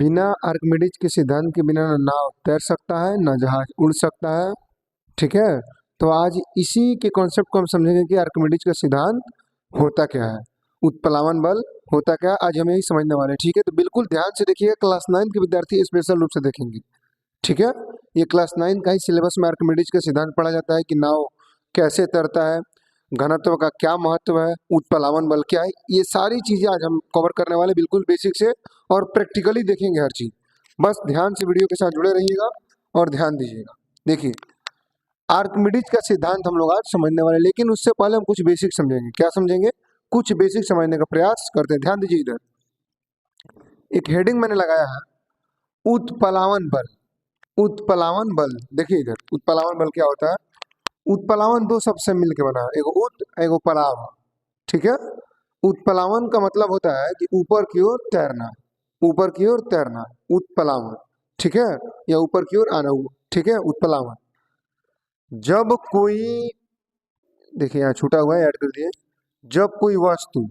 बिना आर्किमिडीज के सिद्धांत के बिना न नाव तैर सकता है न जहाज उड़ सकता है। ठीक है, तो आज इसी के कॉन्सेप्ट को हम समझेंगे कि आर्किमिडीज का सिद्धांत होता क्या है, उत्प्लावन बल होता क्या है, आज हम यही समझने वाले हैं। ठीक है, तो बिल्कुल ध्यान से देखिएगा, क्लास 9 के विद्यार्थी स्पेशल रूप से देखेंगे। ठीक है, ये क्लास 9 का ही सिलेबस में आर्किमिडीज का सिद्धांत पढ़ा जाता है कि नाव कैसे तैरता है, घनत्व का क्या महत्व है, उत्प्लावन बल क्या है, ये सारी चीजें आज हम कवर करने वाले बिल्कुल बेसिक से, और प्रैक्टिकली देखेंगे हर चीज। बस ध्यान से वीडियो के साथ जुड़े रहिएगा और ध्यान दीजिएगा। देखिए, आर्किमिडीज का सिद्धांत हम लोग आज समझने वाले, लेकिन उससे पहले हम कुछ बेसिक समझेंगे। क्या समझेंगे? कुछ बेसिक समझने का प्रयास करते हैं। ध्यान दीजिए, इधर एक हेडिंग मैंने लगाया है, उत्प्लावन बल। उत्प्लावन बल, देखिए इधर, उत्प्लावन बल क्या होता है? उत्प्लावन दो शब्द से मिलकर बना है, एगो उत एगो पलाव। ठीक है, उत्प्लावन का मतलब होता है कि ऊपर की ओर तैरना, ऊपर की ओर तैरना, उत्प्लावन। ठीक है, या ऊपर की ओर आना हुआ। ठीक है, उत्प्लावन। जब कोई, देखिए यहाँ छूटा हुआ है, ऐड कर दिए। जब कोई वस्तु,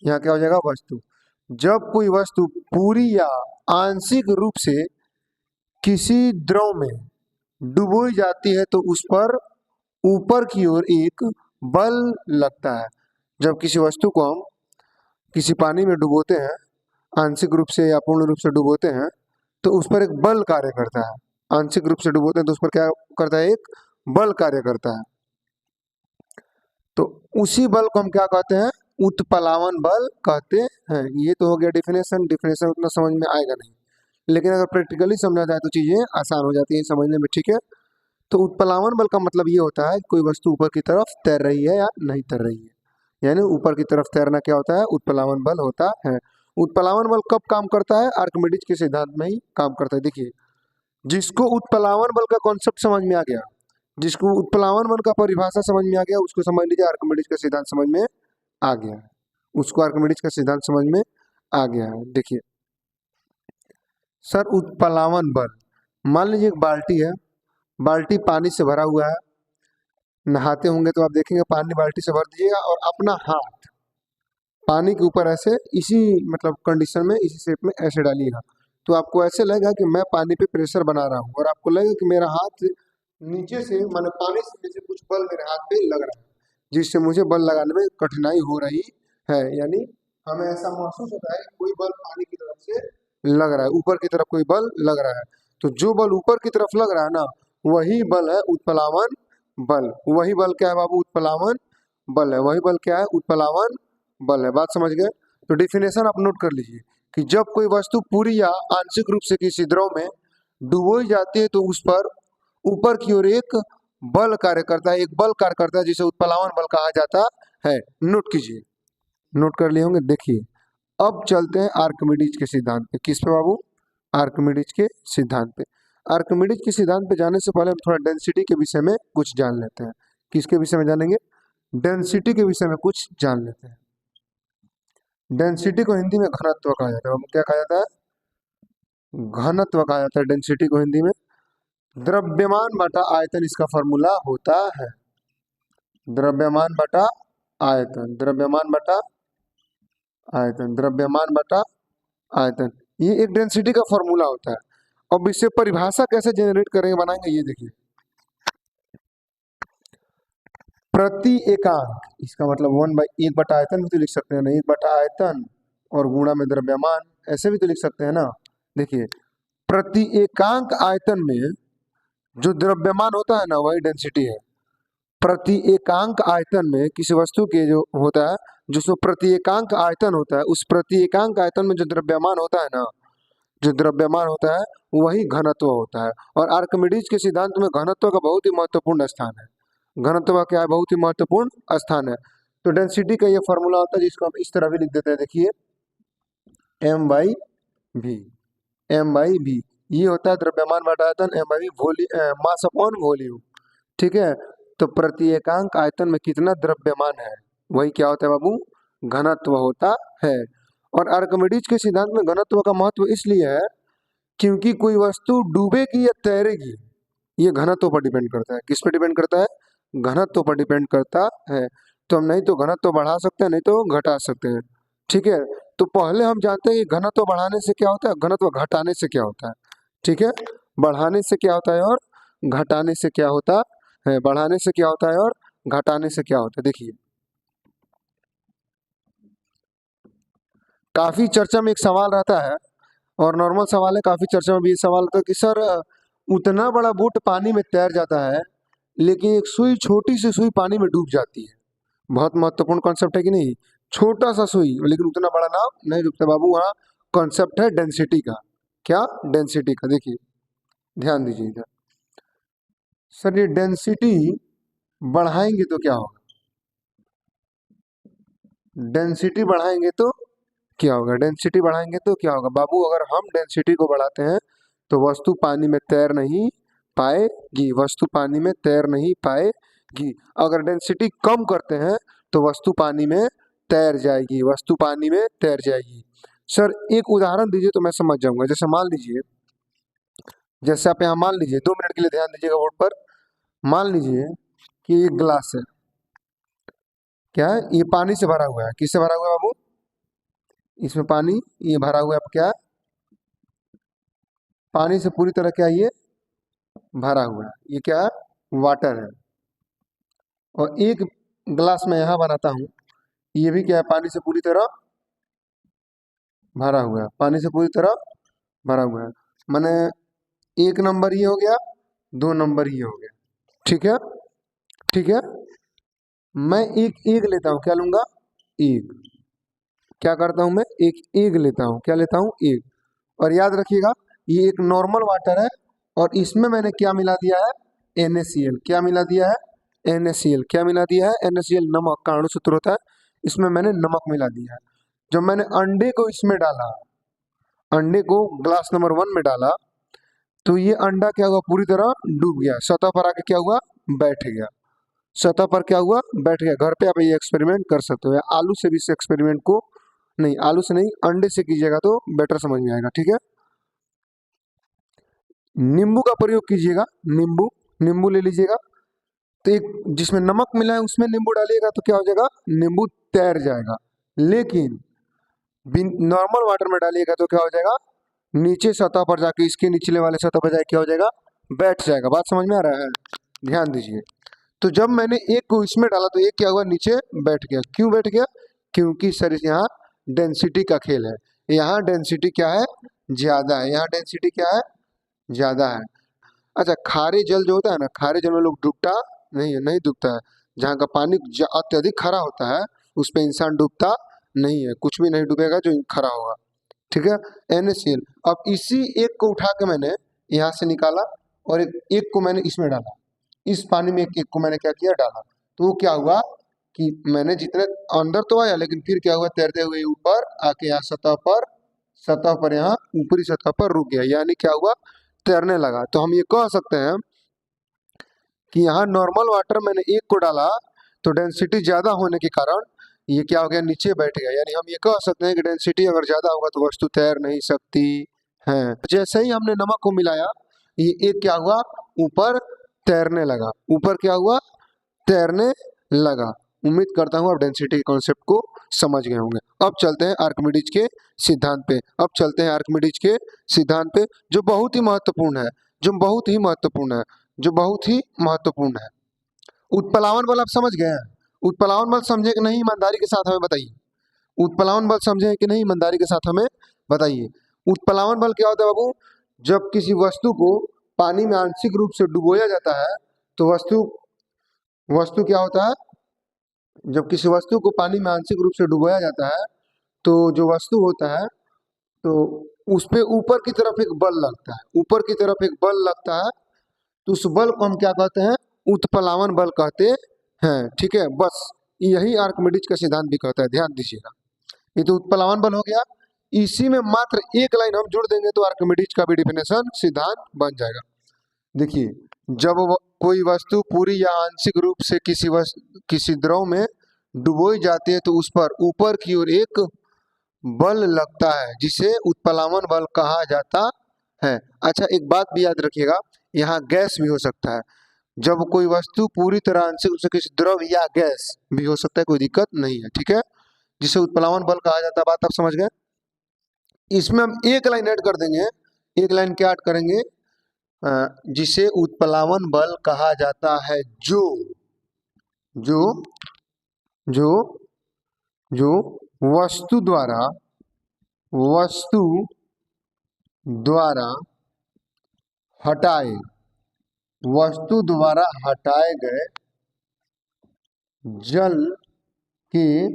यहाँ क्या हो जाएगा? वस्तु। जब कोई वस्तु पूरी या आंशिक रूप से किसी द्रव में डुबोई जाती है तो उस पर ऊपर की ओर एक बल लगता है। जब किसी वस्तु को हम किसी पानी में डुबोते हैं, आंशिक रूप से या पूर्ण रूप से डुबोते हैं, तो उस पर एक बल कार्य करता है। आंशिक रूप से डुबोते हैं तो उस पर क्या करता है? एक बल कार्य करता है। तो उसी बल को हम क्या कहते हैं? उत्प्लावन बल कहते हैं। ये तो हो गया डिफिनेशन। डिफिनेशन उतना समझ में आएगा नहीं, लेकिन अगर प्रैक्टिकली समझा जाए तो चीजें आसान हो जाती है समझने में। ठीक है, तो उत्प्लावन बल का मतलब ये होता है कोई वस्तु ऊपर की तरफ तैर रही है या नहीं तैर रही है, यानी ऊपर की तरफ तैरना क्या होता है? उत्प्लावन बल होता है। उत्प्लावन बल कब काम करता है? आर्किमिडीज के सिद्धांत में ही काम करता है। देखिए, जिसको उत्प्लावन बल का कॉन्सेप्ट समझ में आ गया, जिसको उत्प्लावन बल का परिभाषा समझ में आ गया, उसको समझ लीजिए आर्किमिडीज का सिद्धांत समझ में आ गया है। उसको आर्किमिडीज का सिद्धांत समझ में आ गया है। देखिए सर, उत्प्लावन बल, मान लीजिए एक बाल्टी है, बाल्टी पानी से भरा हुआ है। नहाते होंगे तो आप देखेंगे पानी बाल्टी से भर दीजिएगा और अपना हाथ पानी के ऊपर ऐसे, इसी मतलब कंडीशन में, इसी शेप में ऐसे डालिएगा, तो आपको ऐसे लगेगा कि मैं पानी पे प्रेशर बना रहा हूँ, और आपको लगेगा कि मेरा हाथ नीचे से, माने पानी से जैसे कुछ बल मेरे हाथ पे लग रहा है, जिससे मुझे बल लगाने में कठिनाई हो रही है। यानी हमें ऐसा महसूस होता है कि कोई बल पानी की तरफ से लग रहा है, ऊपर की तरफ कोई बल लग रहा है। तो जो बल ऊपर की तरफ लग रहा है ना, वही बल है उत्प्लावन बल। वही बल क्या है बाबू? उत्प्लावन बल है। वही बल क्या है? उत्प्लावन बल है। बात समझ गए? तो डिफिनेशन आप नोट कर लीजिए कि जब कोई वस्तु पूरी या आंशिक रूप से किसी द्रव में डुबोई जाती है तो उस पर ऊपर की ओर एक बल कार्य करता है, एक बल कार्य करता है, जिसे उत्प्लावन बल कहा जाता है। नोट कीजिए, नोट कर लिए होंगे। देखिए, अब चलते हैं आर्किमिडीज के सिद्धांत पे। किस पे बाबू? आर्किमिडीज के सिद्धांत पे। आर्किमिडीज के सिद्धांत पे जाने से पहले हम थोड़ा डेंसिटी के विषय में कुछ जान लेते हैं। किसके विषय में जानेंगे? डेंसिटी के विषय में कुछ जान लेते हैं। डेंसिटी को हिंदी में घनत्व कहा जाता है। क्या कहा जाता है? घनत्व कहा जाता है डेंसिटी को हिंदी में। द्रव्यमान बटा आयतन इसका फॉर्मूला होता है। द्रव्यमान बटा आयतन, द्रव्यमान बटा आयतन, द्रव्यमान बटा आयतन, ये एक डेंसिटी का फॉर्मूला होता है। अब इससे परिभाषा कैसे जनरेट करेंगे, बनाएंगे, ये देखिए। प्रति एकांक, इसका मतलब 1/1/आयतन भी तो लिख सकते हैं ना, 1/आयतन और गुणा में द्रव्यमान, ऐसे भी तो लिख सकते हैं ना। देखिए, प्रति एकांक आयतन में जो द्रव्यमान होता है ना, वही डेंसिटी है। प्रति एकांक आयतन में किसी वस्तु के जो होता है, जिसमें प्रति एकांक आयतन होता है, उस प्रति एकांक आयतन में जो द्रव्यमान होता है ना, जो द्रव्यमान होता है वही घनत्व होता है। और आर्किमिडीज के सिद्धांत में घनत्व का बहुत ही महत्वपूर्ण स्थान है। घनत्व का क्या है? बहुत ही महत्वपूर्ण स्थान है। तो डेंसिटी का ये फॉर्मूला होता है, जिसको हम इस तरह भी लिख देते हैं। देखिए, m/v, m/v, ये होता है द्रव्यमान बटा आयतन, m/v मास अपॉन वॉल्यूम। ठीक है, तो प्रति एकांक आयतन में कितना द्रव्यमान है, वही क्या होता है बाबू? घनत्व होता है। और आर्किमिडीज के सिद्धांत में घनत्व का महत्व इसलिए है क्योंकि कोई वस्तु डूबेगी या तैरेगी, ये घनत्व पर डिपेंड करता है। किस पर डिपेंड करता है? घनत्व पर डिपेंड करता है। तो हम नहीं तो घनत्व बढ़ा सकते हैं, नहीं तो घटा सकते हैं। ठीक है, तो पहले हम जानते हैं कि घनत्व बढ़ाने से क्या होता है, घनत्व घटाने से क्या होता है। ठीक है, बढ़ाने से क्या होता है और घटाने से क्या होता है, बढ़ाने से क्या होता है और घटाने से क्या होता है। देखिए काफी चर्चा में एक सवाल रहता है, और नॉर्मल सवाल है, काफी चर्चा में भी ये सवाल होता है कि सर उतना बड़ा बोट पानी में तैर जाता है लेकिन एक सुई, छोटी सी सुई पानी में डूब जाती है। बहुत महत्वपूर्ण कॉन्सेप्ट है कि नहीं, छोटा सा सुई लेकिन उतना बड़ा नाव नहीं डूबता बाबू। वहाँ कॉन्सेप्ट है डेंसिटी का। क्या, डेंसिटी का। देखिए ध्यान दीजिए इधर। सर ये डेंसिटी बढ़ाएंगे तो क्या होगा, डेंसिटी बढ़ाएंगे तो क्या होगा, डेंसिटी बढ़ाएंगे तो क्या होगा बाबू। अगर हम डेंसिटी को बढ़ाते हैं तो वस्तु पानी में तैर नहीं पाएगी, वस्तु पानी में तैर नहीं पाएगी। अगर डेंसिटी कम करते हैं तो वस्तु पानी में तैर जाएगी, वस्तु पानी में तैर जाएगी। सर एक उदाहरण दीजिए तो मैं समझ जाऊंगा। जैसे मान लीजिए, जैसे आप यहाँ मान लीजिए, 2 मिनट के लिए ध्यान दीजिएगा बोर्ड पर। मान लीजिए कि एक गिलास है, क्या है, ये पानी से भरा हुआ है। किससे भरा हुआ है बाबू, इसमें पानी ये भरा हुआ है। अब क्या है, पानी से पूरी तरह क्या है, ये भरा हुआ है। ये क्या है, वाटर है। और एक गिलास में यहाँ बनाता हूँ, ये भी क्या है, पानी से पूरी तरह भरा हुआ है, पानी से पूरी तरह भरा हुआ है। मैंने 1 नंबर ये हो गया, 2 नंबर ये हो गया। ठीक है, ठीक है। मैं एक एग लेता हूँ, क्या लूंगा, एग। क्या करता हूँ मैं, एक एग लेता हूँ, क्या लेता हूँ, एग। और याद रखिएगा ये एक नॉर्मल वाटर है और इसमें मैंने क्या मिला दिया है, NaCl। क्या मिला दिया है, NaCl। क्या मिला दिया है, NaCl, नमक का अणुसूत्र होता है, इसमें मैंने नमक मिला दिया है। जब मैंने अंडे को इसमें डाला, अंडे को ग्लास नंबर 1 में डाला, तो ये अंडा क्या हुआ, पूरी तरह डूब गया, सतह पर आके क्या हुआ, बैठ गया। सतह पर क्या हुआ, बैठ गया। घर पे आप ये एक्सपेरिमेंट कर सकते हो, या आलू से भी इस एक्सपेरिमेंट को, नहीं आलू से नहीं, अंडे से कीजिएगा तो बेटर समझ में आएगा। ठीक है, नींबू का प्रयोग कीजिएगा, नींबू, नींबू ले लीजिएगा। तो एक जिसमें नमक मिला है उसमें नींबू डालिएगा तो क्या हो जाएगा, नींबू तैर जाएगा। लेकिन नॉर्मल वाटर में डालिएगा तो क्या हो जाएगा, नीचे सतह पर जाके, इसके निचले वाले सतह पर जाके क्या हो जाएगा, बैठ जाएगा। बात समझ में आ रहा है, ध्यान दीजिए। तो जब मैंने एक को इसमें डाला तो एक क्या हुआ, नीचे बैठ गया। क्यों बैठ गया, क्योंकि सर यहाँ डेंसिटी का खेल है। यहाँ डेंसिटी क्या है, ज्यादा है। यहाँ डेंसिटी क्या है, ज्यादा है। अच्छा, खारे जल जो होता है ना, खारे जल में लोग डूबता नहीं है, नहीं डूबता है। जहाँ का पानी अत्यधिक खरा होता है उस पे इंसान डूबता नहीं है, कुछ भी नहीं डूबेगा जो खरा होगा। ठीक है, NaCl। अब इसी एक को उठा के मैंने यहाँ से निकाला और एक को मैंने इसमें डाला, इस पानी में एक को मैंने क्या किया, डाला। तो वो क्या हुआ कि मैंने जितने अंदर तो आया लेकिन फिर क्या हुआ, तैरते हुए ऊपर आके यहाँ सतह पर यहाँ ऊपरी सतह पर रुक गया, यानी क्या हुआ, तैरने लगा। तो हम ये कह सकते हैं कि यहाँ नॉर्मल वाटर मैंने एक को डाला तो डेंसिटी ज्यादा होने के कारण ये क्या हो गया, नीचे बैठ गया। यानी हम ये कह सकते हैं कि डेंसिटी अगर ज्यादा होगा तो वस्तु तैर नहीं सकती है। जैसे ही हमने नमक को मिलाया, ये एक क्या हुआ, ऊपर तैरने लगा, ऊपर क्या हुआ, तैरने लगा। उम्मीद करता हूँ आप डेंसिटी के कॉन्सेप्ट को समझ गए होंगे। अब चलते हैं आर्किमिडीज के सिद्धांत पे। अब चलते हैं आर्किमिडीज के सिद्धांत पे, जो बहुत ही महत्वपूर्ण है, जो बहुत ही महत्वपूर्ण है, जो बहुत ही महत्वपूर्ण है। उत्प्लावन बल आप समझ गए हैं, उत्प्लावन बल समझे कि नहीं, ईमानदारी के साथ हमें बताइए। उत्प्लावन बल समझे कि नहीं, ईमानदारी के साथ हमें बताइए। उत्प्लावन बल क्या होता है बाबू, जब किसी वस्तु को पानी में आंशिक रूप से डुबोया जाता है तो वस्तु वस्तु क्या होता है, जब किसी वस्तु को पानी में आंशिक रूप से डुबोया जाता है तो जो वस्तु होता है तो उस पे ऊपर की तरफ एक बल लगता है, ऊपर की तरफ एक बल लगता है। तो उस बल को हम क्या कहते हैं, उत्प्लावन बल कहते हैं। ठीक है, बस यही आर्किमिडीज का सिद्धांत भी कहता है, ध्यान दीजिएगा। ये तो उत्प्लावन बल हो गया, इसी में मात्र एक लाइन हम जोड़ देंगे तो आर्किमिडीज का भी डिफिनेशन सिद्धांत बन जाएगा। देखिए, जब कोई वस्तु पूरी या आंशिक रूप से किसी द्रव में डुबोई जाती है तो उस पर ऊपर की ओर एक बल लगता है जिसे उत्प्लावन बल कहा जाता है। अच्छा, एक बात भी याद रखिएगा, यहाँ गैस भी हो सकता है। जब कोई वस्तु पूरी तरह आंशिक रूप से किसी द्रव या गैस भी हो सकता है, कोई दिक्कत नहीं है। ठीक है, जिसे उत्प्लावन बल कहा जाता है। बात आप समझ गए। इसमें हम एक लाइन ऐड कर देंगे। एक लाइन क्या ऐड करेंगे? जिसे उत्प्लावन बल कहा जाता है, जो जो जो जो वस्तु द्वारा हटाए गए जल के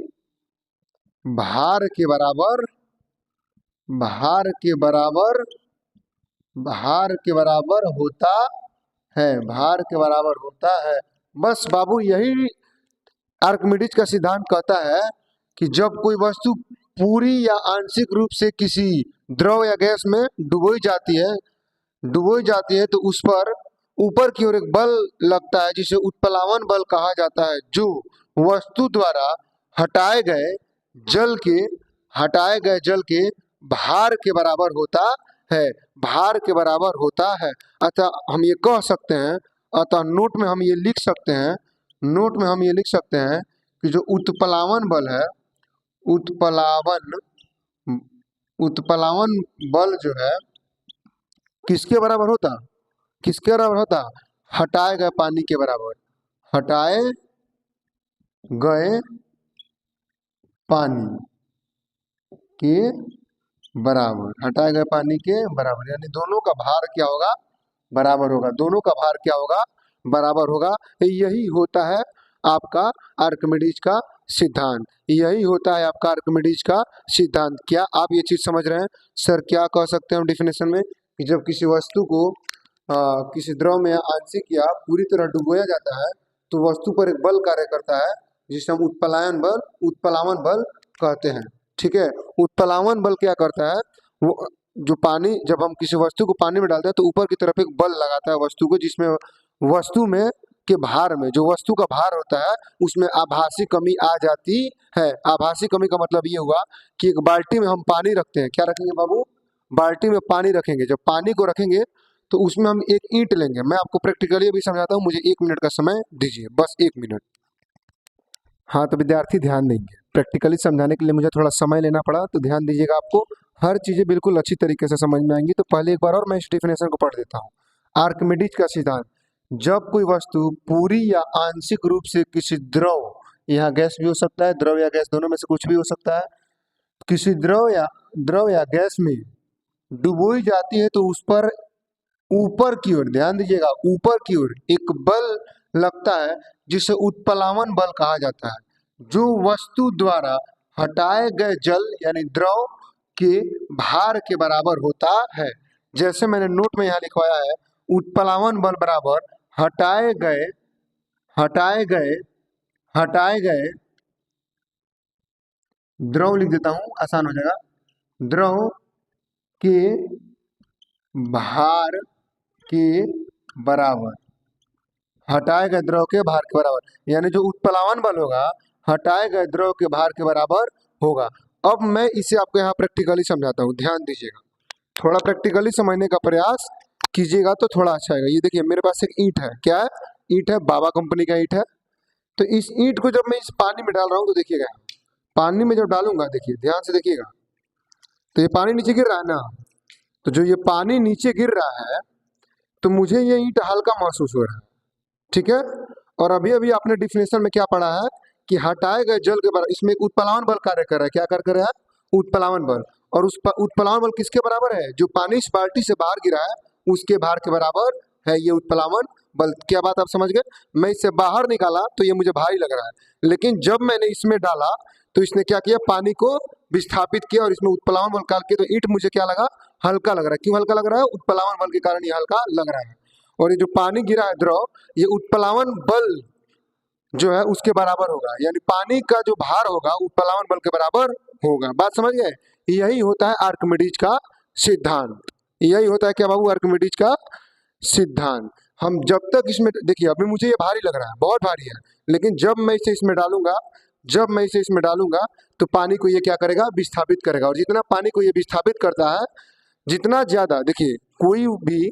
भार के बराबर होता है। बस बाबू, यही आर्किमिडीज का सिद्धांत कहता है कि जब कोई वस्तु पूरी या आंशिक रूप से किसी द्रव या गैस में डुबोई जाती है तो उस पर ऊपर की ओर एक बल लगता है जिसे उत्प्लावन बल कहा जाता है, जो वस्तु द्वारा हटाए गए जल के भार के बराबर होता है। अतः हम ये कह सकते हैं, नोट में हम ये लिख सकते हैं कि जो उत्प्लावन बल जो है किसके बराबर होता? हटाए गए पानी के बराबर। हटाए गए पानी के बराबर, यानी दोनों का भार क्या होगा? बराबर होगा। यही होता है आपका आर्किमिडीज का सिद्धांत। क्या आप ये चीज समझ रहे हैं? सर क्या कह सकते हैं हम डेफिनेशन में कि जब किसी वस्तु को किसी द्रव में आंशिक या पूरी तरह डुबोया जाता है तो वस्तु पर एक बल कार्य करता है जिसे हम उत्प्लावन बल कहते हैं। ठीक है, उत्प्लावन बल क्या करता है? वो जो पानी, जब हम किसी वस्तु को पानी में डालते हैं तो ऊपर की तरफ एक बल लगाता है वस्तु को, जिसमें वस्तु में के भार में, जो वस्तु का भार होता है उसमें आभासी कमी आ जाती है। आभासी कमी का मतलब ये हुआ कि एक बाल्टी में हम पानी रखते हैं। क्या रखेंगे बाबू? बाल्टी में पानी रखेंगे। जब पानी को रखेंगे तो उसमें हम एक ईंट लेंगे। मैं आपको प्रैक्टिकली भी समझाता हूँ, मुझे 1 मिनट का समय दीजिए, बस 1 मिनट। हाँ तो विद्यार्थी ध्यान देंगे, प्रैक्टिकली समझाने के लिए मुझे थोड़ा समय लेना पड़ा, तो ध्यान दीजिएगा। आपको हर चीज़ें बिल्कुल अच्छी तरीके से समझ में आएंगी। तो पहले एक बार और मैं इस डेफिनेशन को पढ़ देता हूँ। आर्किमिडीज का सिद्धांत: जब कोई वस्तु पूरी या आंशिक रूप से किसी द्रव, यहाँ गैस भी हो सकता है, द्रव या गैस दोनों में से कुछ भी हो सकता है, किसी द्रव या गैस में डुबोई जाती है तो उस पर ऊपर की ओर, ध्यान दीजिएगा, ऊपर की ओर एक बल लगता है जिसे उत्प्लावन बल कहा जाता है, जो वस्तु द्वारा हटाए गए जल यानी द्रव के भार के बराबर होता है। जैसे मैंने नोट में यहाँ लिखवाया है, उत्प्लावन बल बराबर हटाए गए द्रव, लिख देता हूं आसान हो जाएगा, द्रव के भार के बराबर, हटाए गए द्रव के भार के बराबर, यानी जो उत्प्लावन बल होगा हटाए गए द्रव के भार के बराबर होगा। अब मैं इसे आपको यहाँ प्रैक्टिकली समझाता हूँ, ध्यान दीजिएगा, थोड़ा प्रैक्टिकली समझने का प्रयास कीजिएगा तो थोड़ा अच्छा आएगा। ये देखिए मेरे पास एक ईंट है। क्या है? ईंट है, बाबा कंपनी का ईंट है। तो इस ईंट को जब मैं इस पानी में डाल रहा हूँ तो देखिएगा, पानी में जब डालूंगा, देखिए ध्यान से देखिएगा, तो ये पानी नीचे गिर रहा है ना, तो जो ये पानी नीचे गिर रहा है तो मुझे ये ईंट हल्का महसूस हो रहा है। ठीक है, और अभी अभी आपने डिफिनेशन में क्या पढ़ा है कि हटाए गए जल के बराबर, इसमें एक उत्प्लावन बल कार्य कर रहा है। क्या कार्य कर रहा है? उत्प्लावन बल। और उस उत्प्लावन बल किसके बराबर है? जो पानी इस बाल्टी से बाहर गिरा है उसके भार के बराबर है ये उत्प्लावन बल। क्या बात आप समझ गए? मैं इससे बाहर निकाला तो ये मुझे भारी लग रहा है, लेकिन जब मैंने इसमें डाला तो इसने क्या किया? पानी को विस्थापित किया और इसमें उत्प्लावन बल कार्य किया, तो ईंट मुझे क्या लगा? हल्का लग रहा है। क्यों हल्का लग रहा है? उत्प्लावन बल के कारण ये हल्का लग रहा है। और ये जो पानी गिरा है द्रव, ये उत्प्लावन बल जो है उसके बराबर होगा, यानी पानी का जो भार होगा उत्प्लावन बल के बराबर होगा। बात समझ गए? यही होता है आर्किमिडीज का सिद्धांत। यही होता है क्या बाबू? आर्किमिडीज का सिद्धांत। हम जब तक इसमें, देखिए अभी मुझे ये भारी लग रहा है, बहुत भारी है, लेकिन जब मैं इसे इसमें डालूंगा तो पानी को ये क्या करेगा? विस्थापित करेगा। और जितना पानी को ये विस्थापित करता है, जितना ज्यादा, देखिए कोई भी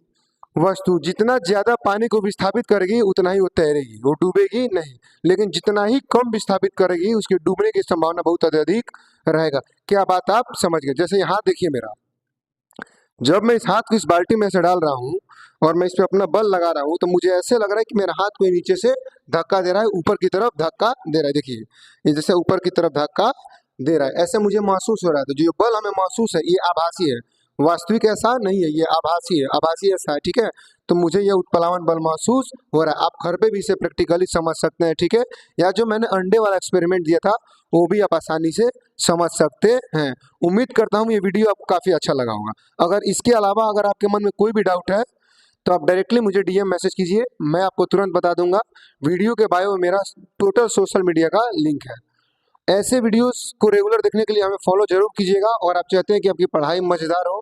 वस्तु जितना ज्यादा पानी को विस्थापित करेगी उतना ही वो तैरेगी, वो डूबेगी नहीं। लेकिन जितना ही कम विस्थापित करेगी उसके डूबने की संभावना बहुत अत्यधिक रहेगा। क्या बात आप समझ गए? जैसे यहाँ देखिए मेरा, जब मैं इस हाथ को इस बाल्टी में से डाल रहा हूँ और मैं इस पे अपना बल लगा रहा हूँ तो मुझे ऐसे लग रहा है कि मेरा हाथ कोई नीचे से धक्का दे रहा है, ऊपर की तरफ धक्का दे रहा है। देखिए ये जैसे ऊपर की तरफ धक्का दे रहा है, ऐसे मुझे महसूस हो रहा है। तो जो बल हमें महसूस है ये आभासी है, वास्तविक ऐसा नहीं है, ये आभासी है। आभासी ऐसा है, ठीक है। तो मुझे ये उत्प्लावन बल महसूस हो रहा है। आप घर पे भी इसे प्रैक्टिकली समझ सकते हैं, ठीक है। या जो मैंने अंडे वाला एक्सपेरिमेंट दिया था वो भी आप आसानी से समझ सकते हैं। उम्मीद करता हूँ ये वीडियो आपको काफ़ी अच्छा लगा होगा। अगर इसके अलावा अगर आपके मन में कोई भी डाउट है तो आप डायरेक्टली मुझे डीएम मैसेज कीजिए, मैं आपको तुरंत बता दूंगा। वीडियो के बायो में मेरा टोटल सोशल मीडिया का लिंक है। ऐसे वीडियोस को रेगुलर देखने के लिए हमें फॉलो जरूर कीजिएगा। और आप चाहते हैं कि आपकी पढ़ाई मजेदार हो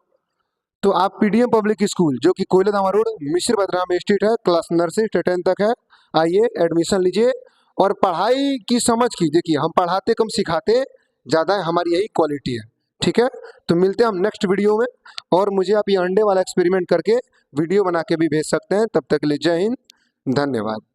तो आप पीडीएम पब्लिक स्कूल, जो कि कोयलाधामा रोड मिश्र बदराम स्ट्रीट है, क्लास नर्सरी से 10 तक है, आइए एडमिशन लीजिए। और पढ़ाई की समझ की देखिए, हम पढ़ाते कम सिखाते ज़्यादा है, हमारी यही क्वालिटी है, ठीक है। तो मिलते हैं हम नेक्स्ट वीडियो में। और मुझे आप ये अंडे वाला एक्सपेरिमेंट करके वीडियो बना के भी भेज सकते हैं। तब तक के लिए जय हिंद, धन्यवाद।